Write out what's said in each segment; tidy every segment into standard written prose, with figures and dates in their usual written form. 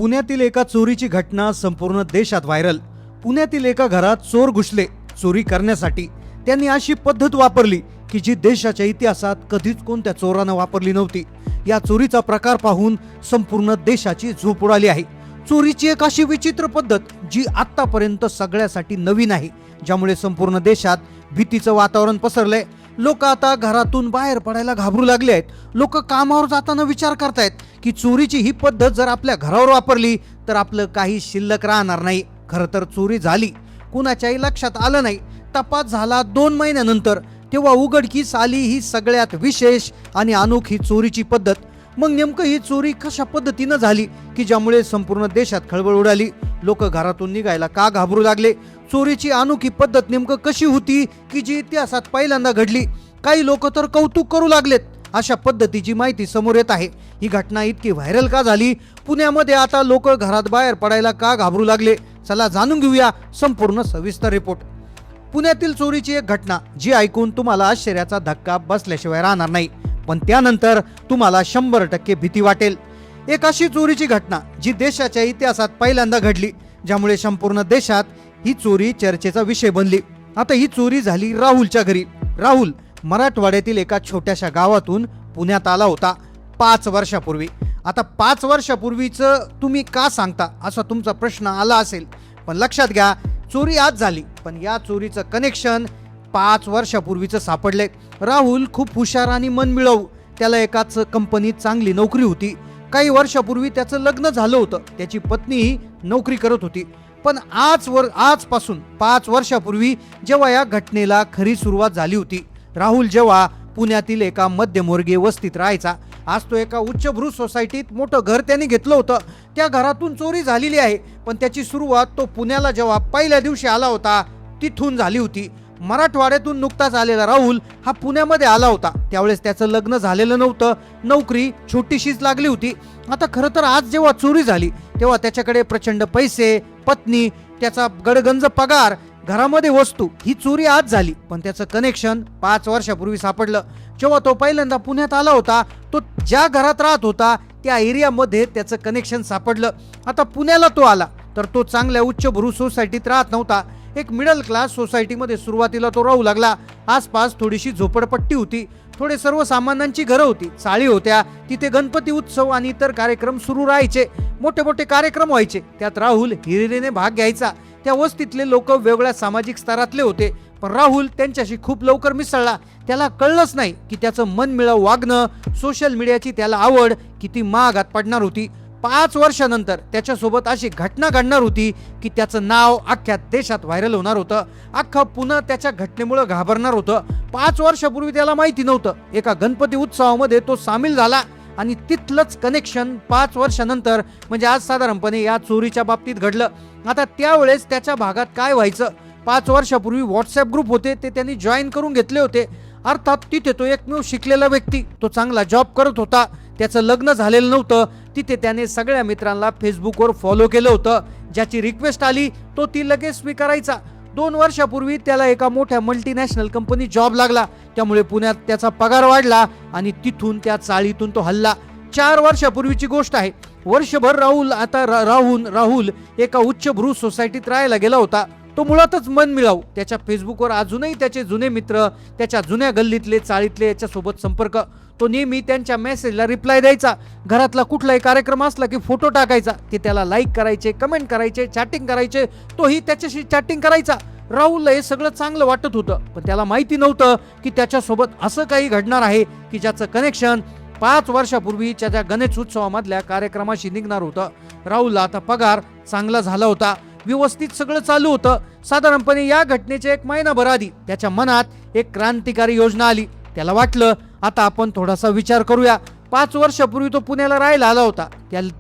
पुण्यातील एका चोरीची घटना संपूर्ण देशात व्हायरल। पुण्यातील एका घरात चोर घुसले चोरी करण्यासाठी। त्यांनी अशी पद्धत वापरली की जी देशाच्या इतिहासात कधीच कोणत्या चोरानं वापरली नव्हती। या चोरीचा प्रकार पाहून संपूर्ण देशाची झोप उडाली आहे। चोरीची एक अशी विचित्र पद्धत जी आतापर्यंत सगळ्यासाठी नवीन आहे, ज्यामुळे संपूर्ण देशात भीतीचं वातावरण पसरलंय। लोक आता घरातून बाहेर पडायला घाबरू लागले आहेत। लोक कामावर जाताना विचार करतायत की चोरीची ही पद्धत जर आपल्या घरावर वापरली तर आपलं काही शिल्लक राहणार नाही। खरं तर चोरी झाली, कुणाच्याही लक्षात आलं नाही। तपास झाला 2 महिन्यानंतर, तेव्हा उघडकीस आली ही सगळ्यात विशेष आणि अनोखी चोरीची पद्धत। मग नेमकं ही चोरी कशा पद्धतीनं झाली की ज्यामुळे संपूर्ण देशात खळबळ उडाली? लोक घरातून निघायला का घाबरू लागले? चोरीची अनोखी पद्धत नेमकं कशी होती की जी इतिहासात पहिल्यांदा घडली? काही लोक तर कौतुक करू लागलेत। अशा पद्धतीची माहिती समोर येत आहे। ही घटना इतकी व्हायरल का झाली? पुण्यामध्ये आता लोक घरात बाहेर पडायला का घाबरू लागले? चला जाणून घेऊया संपूर्ण सविस्तर रिपोर्ट। पुण्यातील चोरीची एक घटना जी ऐकून तुम्हाला आश्चर्याचा धक्का बसल्याशिवाय राहणार नाही, पण त्यानंतर तुम्हाला 100% भीती वाटेल। एक अशी चोरीची घटना जी देशाच्या इतिहासात पहिल्यांदा घडली, ज्यामुळे संपूर्ण देशात ही चोरी चर्चेचा विषय बनली। आता ही चोरी झाली राहुलच्या घरी। राहुल मराठवाड्यातील एका छोट्याशा गावातून पुण्यात आला होता 5 वर्षापूर्वी। आता 5 वर्षापूर्वीचं तुम्ही का सांगता असा तुमचा प्रश्न आला असेल, पण लक्षात घ्या, चोरी आज झाली पण या चोरीचं कनेक्शन 5 वर्षापूर्वीचं सापडले। राहुल खूप हुशार आणि मनमिळाऊ। त्याला एकाच कंपनीत चांगली नोकरी होती। काही वर्षापूर्वी त्याचं लग्न झालं होतं। त्याची पत्नीही नोकरी करत होती। पण आजपासून 5 वर्षापूर्वी जेव्हा या घटनेला खरी सुरुवात झाली होती, राहुल जेव्हा पुण्यातील एका मध्यमवर्गीय वस्तीत राहायचा, आज तो एका उच्चभ्रू सोसायटीत मोठं घर त्याने घेतलं होतं। त्या घरातून चोरी झालेली आहे, पण त्याची सुरुवात तो पुण्याला जेव्हा पहिल्या दिवशी आला होता तिथून झाली होती। मराठवाड्यातून नुकताच आलेला राहुल हा पुण्यामध्ये आला होता। त्यावेळेस त्याचं लग्न झालेलं नव्हतं, नोकरी छोटीशीच लागली होती। आता खरं तर आज जेव्हा चोरी झाली तेव्हा त्याच्याकडे प्रचंड पैसे, पत्नी, त्याचा गडगंज पगार, घरामध्ये वस्तू, ही चोरी आज झाली पण त्याचं कनेक्शन 5 वर्षापूर्वी सापडलं। जेव्हा तो पहिल्यांदा पुण्यात आला होता, तो ज्या घरात राहत होता त्या एरियामध्ये त्याचं कनेक्शन सापडलं। आता पुण्याला तो आला तर तो चांगल्या उच्चभ्रू सोसायटीत राहत नव्हता। एक मिडल क्लास सोसायटीमध्ये सुरुवातीला तो राहू लागला। आसपास थोडीशी झोपडपट्टी होती, थोडे सर्वसामान्यांची घरं होती, चाळी होत्या। तिथे गणपती उत्सव आणि इतर कार्यक्रम सुरू राहायचे, मोठे मोठे कार्यक्रम व्हायचे। त्यात राहुल हिरिरीने भाग घ्यायचा। त्या वस्तीतले लोक वेगळ्या सामाजिक स्तरातले होते, पण राहुल त्यांच्याशी खूप लवकर मिसळला। त्याला कळलंच नाही की त्याचं मनमिळाऊ वागणं, सोशल मीडियाची त्याला आवड किती महागात पडणार होती। 5 वर्षानंतर त्याच्यासोबत अशी घटना घडणार होती की त्याचं नाव अख्ख्या देशात व्हायरल होणार होतं। अख्खं पुणे त्याच्या घटनेमुळे घाबरणार होतं। 5 वर्षापूर्वी त्याला माहिती नव्हतं, एका गणपती उत्सवामध्ये तो सामील झाला आणि तिथलंच कनेक्शन 5 वर्षानंतर म्हणजे आज साधारणपणे या चोरीच्या बाबतीत घडलं। आता त्यावेळेस त्याच्या भागात काय व्हायचं? 5 वर्षापूर्वी व्हॉट्सअप ग्रुप होते, ते त्यांनी जॉईन करून घेतले होते। अर्थात तिथे तो एकमेव शिकलेला व्यक्ती, तो चांगला जॉब करत होता, त्याचं लग्न झालेलं नव्हतं। तिथे त्याने सगळ्या मित्रांना फेसबुकवर फॉलो केलं होतं। ज्याची रिक्वेस्ट आली तो ती लगेच स्वीकारायचा। 2 वर्षापूर्वी त्याला एका मोठ्या मल्टीनॅशनल कंपनी जॉब लागला, त्यामुळे पुण्यात त्याचा पगार वाढला आणि तिथून त्या चाळीतून तो हल्ला। 4 वर्षापूर्वीची गोष्ट आहे। वर्षभर राहुल एका उच्चभ्रू सोसायटीत राहायला गेला होता। तो मुळातच मनमिळाऊ। त्याच्या फेसबुकवर अजूनही त्याचे जुने मित्र, त्याच्या जुन्या गल्लीतले, चाळीतले याच्यासोबत संपर्क। तो नेहमी त्यांच्या मेसेजला रिप्लाय द्यायचा। घरातला कुठलाही कार्यक्रम असला की फोटो टाकायचा, ते त्याला लाईक करायचे, कमेंट करायचे, चॅटिंग करायचे, तोही त्याच्याशी चॅटिंग करायचा। राहुलला हे सगळं चांगलं वाटत होतं, पण त्याला माहिती नव्हतं की त्याच्यासोबत असं काही घडणार आहे की ज्याचं कनेक्शन 5 वर्षापूर्वीच्या त्या गणेश उत्सवामधल्या कार्यक्रमाशी निघणार होतं। राहुलला आता पगार चांगला झाला होता, व्यवस्थित सगळं चालू होतं। साधारणपणे या घटनेच्या 1 महिनाभर आधी त्याच्या मनात एक क्रांतिकारी योजना आली। त्याला वाटलं आता आपण थोडासा विचार करूया। 5 वर्षापूर्वी तो पुण्याला राहायला आला होता,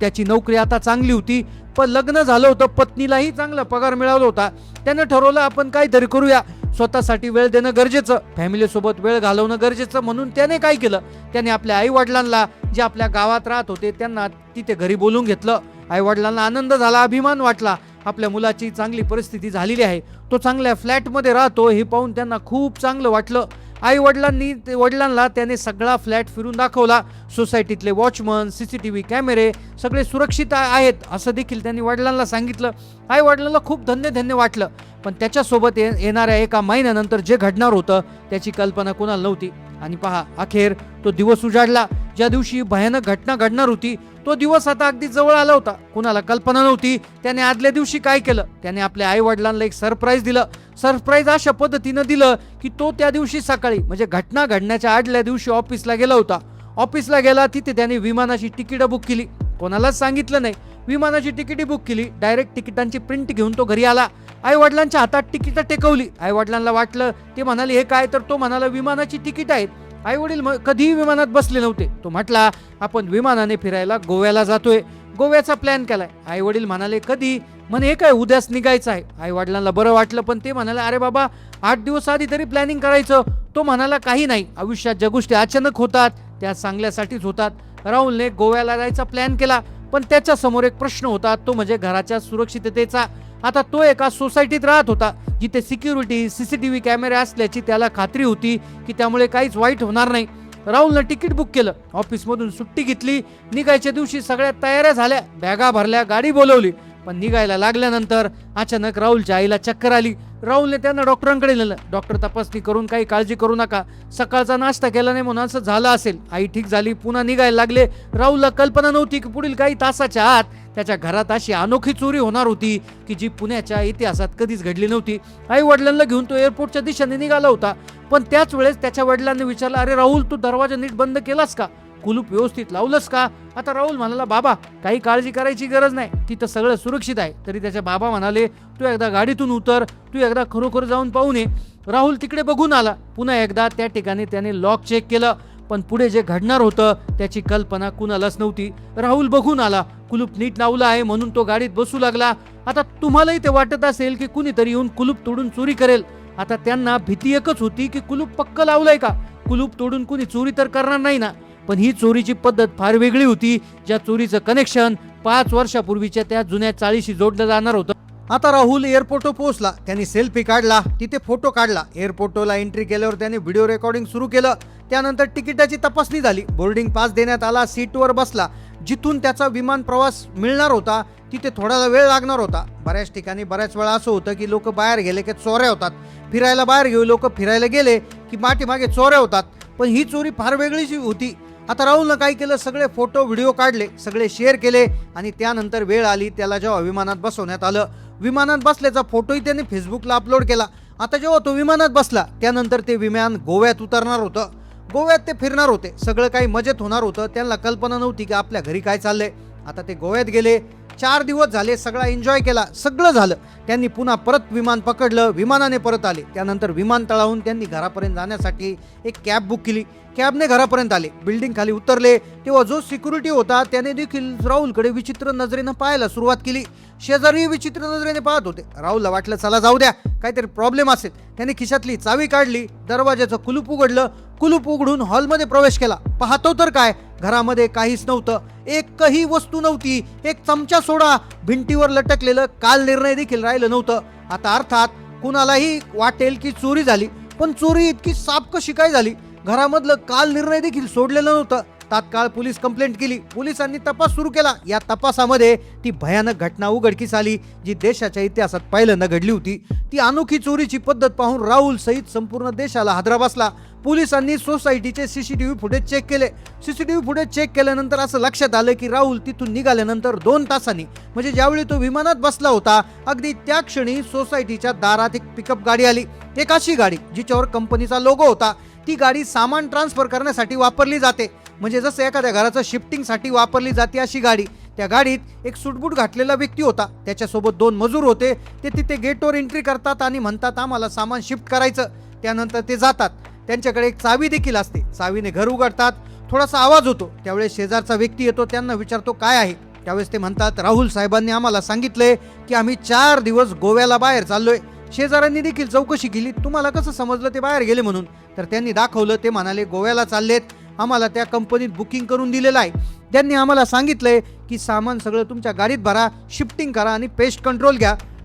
त्याची नोकरी आता चांगली होती, पण लग्न झालं होतं, पत्नीलाही चांगला पगार मिळाला होता। त्यानं ठरवलं आपण काहीतरी करूया, स्वतःसाठी वेळ देणं गरजेचं, फॅमिलीसोबत वेळ घालवणं गरजेचं। म्हणून त्याने काय केलं, त्याने आपल्या आई वडिलांना, जे आपल्या गावात राहत होते, त्यांना तिथे घरी बोलून घेतलं। आई वडिलांना आनंद झाला, अभिमान वाटला, आपल्या मुलाची चांगली परिस्थिती झालेली आहे, तो चांगल्या फ्लॅटमध्ये राहतो हे पाहून त्यांना खूप चांगलं वाटलं। वडिलांना त्याने सगळा फ्लॅट फिरून दाखवला. सोसायटीतले वॉचमन, CCTV कॅमेरे सगळे सुरक्षित आहेत असं देखील त्यांनी वडिलांना सांगितलं. आई वडिलांना खूप धन्य वाटलं. पण त्याच्यासोबत येणाऱ्या एका महिन्यानंतर जे घडणार होतं त्याची कल्पना कोणाला नव्हती. आणि पहा, अखेर तो दिवस उजाडला. ज्या दिवशी भयानक घटना घडणार होती तो दिवस आता अगदी जवळ आला होता. कुणाला कल्पना नव्हती त्याने आदल्या दिवशी काय केलं. त्याने आपल्या आई वडिलांना एक सरप्राईज दिलं. सरप्राईज अशा पद्धतीनं दिलं की तो त्या दिवशी सकाळी म्हणजे घटना घडण्याच्या आदल्या दिवशी ऑफिसला गेला होता. ऑफिसला गेला, तिथे त्याने विमानाची तिकीट बुक केली. कोणालाच सांगितलं नाही. विमानाची तिकीट बुक केली. डायरेक्ट तिकिटांची प्रिंट घेऊन तो घरी आला. आई वडिलांच्या हातात तिकीट टेकवली. आई वडिलांना वाटलं, ते म्हणाले हे काय, तर तो म्हणाला विमानाची तिकीट आहेत. आई वडील कधीही विमानात बसले नव्हते. तो म्हटला आपण विमानाने फिरायला गोव्याला जातोय, गोव्याचा प्लॅन केलाय. आई वडील म्हणाले कधी, म्हणे हे काय उद्याच निघायचं आहे. आई वडिलांना बरं वाटलं, पण ते म्हणाले अरे बाबा 8 दिवस आधी तरी प्लॅनिंग करायचं. तो म्हणाला काही नाही, आयुष्यात ज्या गोष्टी अचानक होतात त्या चांगल्यासाठीच होतात. राहुलने गोव्याला जायचा प्लॅन केला, पण त्याच्या समोर एक प्रश्न होता, तो म्हणजे घराच्या सुरक्षिततेचा. आता तो एका सोसायटीत राहत होता जिथे सिक्युरिटी, CCTV कॅमेरे असल्याची त्याला खात्री होती की त्यामुळे काहीच वाईट होणार नाही. राहुलनं तिकीट बुक केलं, ऑफिसमधून सुट्टी घेतली. निघायच्या दिवशी सगळ्या तयाऱ्या झाल्या, बॅगा भरल्या, गाडी बोलवली. पण निघायला लागल्यानंतर अचानक राहुलच्या आईला चक्कर आली. राहुलने त्यांना डॉक्टरांकडे नेलं. डॉक्टर तपासणी करून काही काळजी करू नका, सकाळचा नाश्ता केला नाही म्हणून असं झालं असेल. आई ठीक झाली, पुन्हा निघायला लागले. राहुलला कल्पना नव्हती की पुढील काही तासाच्या आत त्याच्या घरात अशी अनोखी चोरी होणार होती की जी पुण्याच्या इतिहासात कधीच घडली नव्हती. आई वडिलांना घेऊन तो एअरपोर्टच्या दिशेने निघाला होता. पण त्याच वेळेस त्याच्या वडिलांनी विचारलं, अरे राहुल, तू दरवाजा नीट बंद केलास का, कुलूप व्यवस्थित लावलंस का. आता राहुल म्हणाला, बाबा काही काळजी करायची गरज नाही, तिथं सगळं सुरक्षित आहे. तरी त्याच्या बाबा म्हणाले, तू एकदा गाडीतून उतर, तू एकदा खरोखर जाऊन पाहून ये. राहुल तिकडे बघून आला. पुन्हा एकदा त्या ठिकाणी त्याने लॉक चेक केलं, पण पुढे जे घडणार होतं त्याची कल्पना कुणालाच नव्हती. राहुल बघून आला, कुलूप नीट लावलं आहे म्हणून तो गाडीत बसू लागला. आता तुम्हालाही ते वाटत असेल की कुणीतरी येऊन कुलूप तोडून चोरी करेल. आता त्यांना भीती एकच होती की कुलूप पक्क लावलंय का, कुलूप तोडून कुणी चोरी तर करणार नाही ना. पण ही चोरीची पद्धत फार वेगळी होती. ज्या चोरीचं कनेक्शन 5 वर्षापूर्वीच्या त्या जुन्या चाळीशी जोडलं जाणार होतं. आता राहुल एअरपोर्टवर पोहोचला. त्यांनी सेल्फी काढला, तिथे फोटो काढला. एअरपोर्टला एंट्री केल्यावर त्याने व्हिडिओ रेकॉर्डिंग सुरू केलं. त्यानंतर तिकिटाची तपासणी झाली, बोर्डिंग पास देण्यात आला, सीटवर बसला. जिथून त्याचा विमान प्रवास मिळणार होता तिथे थोडा वेळ लागणार होता. बऱ्याच ठिकाणी बऱ्याच वेळा असं होतं की लोक बाहेर गेले की चोऱ्या होतात, फिरायला बाहेर गेले लोक फिरायला गेले की मागे चोऱ्या होतात. पण ही चोरी फार वेगळीच होती. आता राहुलनं काय केलं, सगळे फोटो व्हिडिओ काढले, सगळे शेअर केले. आणि त्यानंतर वेळ आली, त्याला जेव्हा विमानात बसवण्यात आलं, विमानात बसल्याचा फोटोही त्याने फेसबुकला अपलोड केला. आता जेव्हा तो विमानात बसला त्यानंतर ते विमान गोव्यात उतरणार होतं. गोव्यात ते फिरणार होते, सगळं काही मजेत होणार होतं. त्यांना कल्पना नव्हती की आपल्या घरी काय चाललंय. आता ते गोव्यात गेले, 4 दिवस झाले, सगळा एन्जॉय केला, सगळं झालं. त्यांनी पुन्हा परत विमान पकडलं, विमानाने परत आले. त्यानंतर विमानतळाहून त्यांनी घरापर्यंत जाण्यासाठी एक कॅब बुक केली. कॅबने घरापर्यंत आले, बिल्डिंग खाली उतरले तेव्हा जो सिक्युरिटी होता त्याने देखील राहुलकडे विचित्र नजरेनं पाहायला सुरुवात केली. शेजारी विचित्र नजरेने पाहत होते. राहुलला वाटलं चला जाऊ द्या, काहीतरी प्रॉब्लेम असेल. त्याने खिशातली चावी काढली, दरवाजाचं कुलूप उघडलं, कुलूप उघडून हॉलमध्ये प्रवेश केला. पाहतो तर काय, घरामध्ये काहीच नव्हतं, एकही वस्तू नव्हती. एक चमचा सोडा भिंतीवर लटकलेलं काल निर्णय देखील राहिलं नव्हतं. आता अर्थात कुणालाही वाटेल की चोरी झाली, पण चोरी इतकी साफ कशी काय झाली. घरामधलं काल निर्णय देखील सोडलेलं नव्हतं. तात्काळ पोलीस कंप्लेंट केली, पोलिसांनी तपास सुरू केला. या तपासामध्ये ती भयानक घटना उघडकीस आली जी देशाच्या इतिहासात पहिल्यांदा घडली होती. ती अनोखी चोरीची पद्धत पाहून राहुल सहित संपूर्ण देशाला हादरा बसला. पोलिसांनी सोसायटीचे CCTV फुटेज चेक केले. CCTV फुटेज चेक केल्यानंतर असं लक्षात आलं की राहुल तिथून निघाल्यानंतर 2 तासांनी म्हणजे ज्यावेळी तो विमानात बसला होता अगदी त्या क्षणी सोसायटीच्या दारात एक पिकअप गाडी आली. एक अशी गाडी जिच्यावर कंपनीचा लोगो होता. ती गाडी सामान ट्रान्सफर करण्यासाठी वापरली जाते, म्हणजे जसं एखाद्या घराचं शिफ्टिंगसाठी वापरली जाते अशी गाडी. त्या गाडीत एक सूटबूट घातलेला व्यक्ती होता, त्याच्यासोबत 2 मजूर होते. ते तिथे गेटवर एंट्री करतात आणि म्हणतात आम्हाला सामान शिफ्ट करायचं. त्यानंतर ते जातात. त्यांच्याकडे एक चावी देखील असते, चावीने घर उघडतात. थोडासा आवाज होतो, त्यावेळेस शेजारचा व्यक्ती येतो, त्यांना विचारतो काय आहे. त्यावेळेस ते म्हणतात राहुल साहेबांनी आम्हाला सांगितलंय की आम्ही 4 दिवस गोव्याला बाहेर चाललोय. शेजाऱ्यांनी देखील चौकशी केली, तुम्हाला कसं समजलं ते बाहेर गेले म्हणून. तर त्यांनी दाखवलं, ते म्हणाले गोव्याला चाललेत, आम्हाला त्या कंपनीत बुकिंग करून दिलेलं आहे. त्यांनी आम्हाला सांगितलंय की सामान सगळं तुमच्या गाडीत भरा, शिफ्टिंग करा आणि पेस्ट कंट्रोल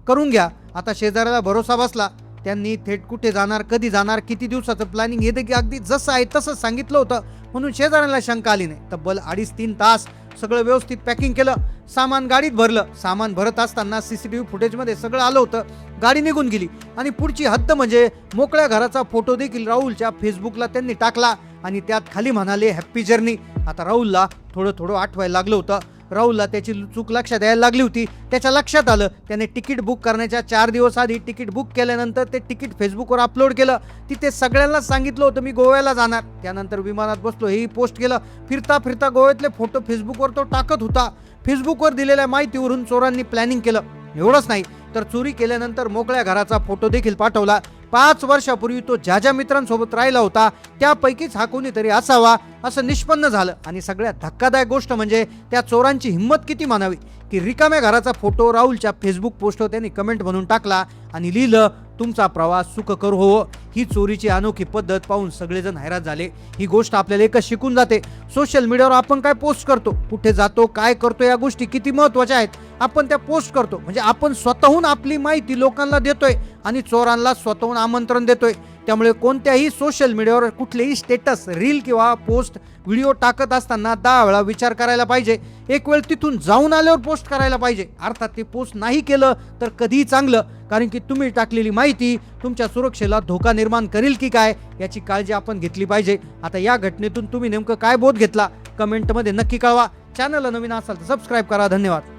करून घ्या. आता शेजाऱ्याला भरोसा बसला. त्यांनी थेट कुठे जाणार, कधी जाणार, किती दिवसाचं प्लॅनिंग हे देखील अगदी जसं आहे तसंच सांगितलं होतं, म्हणून शेजाऱ्यांना शंका आली नाही. तब्बल 2.5-3 तास सगळं व्यवस्थित पॅकिंग केलं, सामान गाडीत भरलं. सामान भरत असताना CCTV फुटेजमध्ये सगळं आलं होतं. गाडी निघून गेली आणि पुढची हद्द म्हणजे मोकळ्या घराचा फोटो देखील राहुलच्या फेसबुकला त्यांनी टाकला आणि त्यात खाली म्हणाले हॅप्पी जर्नी. आता राहुलला थोडं आठवायला लागलं होतं. राहुलला त्याची चूक लक्षात यायला लागली होती. त्याच्या लक्षात आलं, त्याने तिकीट बुक करण्याच्या 4 दिवस आधी तिकीट बुक केल्यानंतर ते तिकीट फेसबुकवर अपलोड केलं. तिथे सगळ्यांना सांगितलं होतं मी गोव्याला जाणार. त्यानंतर विमानात बसलो हेही पोस्ट केलं. फिरता फिरता गोव्यातले फोटो फेसबुकवर तो टाकत होता. फेसबुकवर दिलेल्या माहितीवरून चोरांनी प्लॅनिंग केलं. एवढंच नाही तर चोरी केल्यानंतर मोकळ्या घराचा फोटो देखील पाठवला. 5 वर्षापूर्वी तो ज्या मित्रांसोबत राहिला होता त्यापैकीच हा कोणीतरी असावा असं निष्पन्न झालं. आणि सगळ्यात धक्कादायक गोष्ट म्हणजे त्या चोरांची हिंमत किती मानावी की रिकाम्या घराचा फोटो राहुलच्या फेसबुक पोस्टवर त्यांनी कमेंट म्हणून टाकला आणि लिहिलं तुमचा प्रवास सुखकर हो. ही चोरीची अनोखी पद्धत पाहून सगळेजण हैराण झाले. ही गोष्ट आपल्याला एकच शिकून जाते, सोशल मीडियावर आपण काय पोस्ट करतो, कुठे जातो, काय करतो, या गोष्टी किती महत्त्वाच्या आहेत. आपण त्या पोस्ट करतो म्हणजे आपण स्वतःहून आपली माहिती लोकांना देतोय आणि चोरांना स्वतःहून आमंत्रण देतोय. त्यामुळे कोणत्याही सोशल मीडियावर कुठलेही स्टेटस, रील किंवा पोस्ट, व्हिडिओ टाकत असताना 10 वेळा विचार करायला पाहिजे. एक वेळ तिथून जाऊन आल्यावर पोस्ट करायला पाहिजे. अर्थात ते पोस्ट नाही केलं तर कधीही चांगलं, कारण की तुम्ही टाकलेली माहिती तुमच्या सुरक्षेला धोका निर्माण करेल की काय याची काळजी आपण घेतली पाहिजे. आता या घटनेतून तुम्ही नेमकं काय बोध घेतला कमेंटमध्ये नक्की कळवा. चॅनलला नवीन असाल तर सबस्क्राईब करा. धन्यवाद.